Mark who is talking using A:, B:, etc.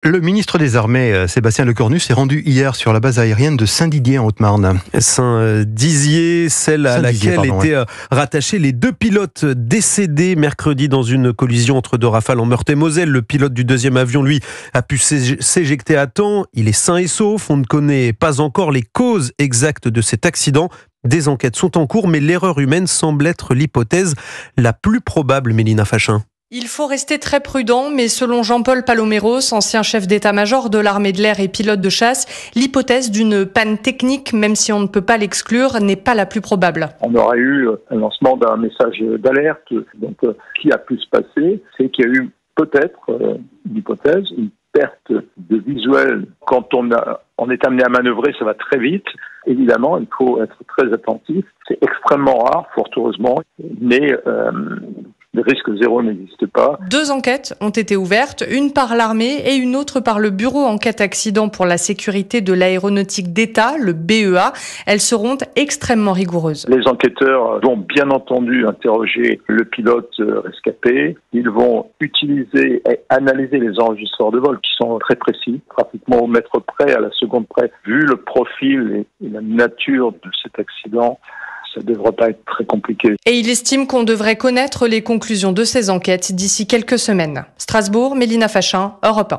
A: Le ministre des Armées, Sébastien Lecornu, s'est rendu hier sur la base aérienne de Saint-Didier en Haute-Marne.
B: Saint-Dizier, celle à laquelle étaient rattachés les deux pilotes décédés mercredi dans une collision entre deux rafales en Meurthe-et-Moselle. Le pilote du deuxième avion, lui, a pu s'éjecter à temps. Il est sain et sauf. On ne connaît pas encore les causes exactes de cet accident. Des enquêtes sont en cours, mais l'erreur humaine semble être l'hypothèse la plus probable, Mélina Fachin.
C: Il faut rester très prudent, mais selon Jean-Paul Paloméros, ancien chef d'état-major de l'armée de l'air et pilote de chasse, l'hypothèse d'une panne technique, même si on ne peut pas l'exclure, n'est pas la plus probable.
D: On aurait eu un lancement d'un message d'alerte. Donc, ce qui a pu se passer, c'est qu'il y a eu peut-être, l'hypothèse, une perte de visuel. Quand on est amené à manœuvrer, ça va très vite. Évidemment, il faut être très attentif. C'est extrêmement rare, fort heureusement, mais le risque zéro n'existe pas.
C: 2 enquêtes ont été ouvertes, une par l'armée et une autre par le Bureau enquête accident pour la sécurité de l'aéronautique d'État, le BEA. Elles seront extrêmement rigoureuses.
D: Les enquêteurs vont bien entendu interroger le pilote rescapé. Ils vont utiliser et analyser les enregistreurs de vol qui sont très précis, pratiquement au mètre près, à la seconde près. Vu le profil et la nature de cet accident, ça ne devrait pas être très compliqué.
C: Et il estime qu'on devrait connaître les conclusions de ces enquêtes d'ici quelques semaines. Strasbourg, Mélina Fachin, Europe 1.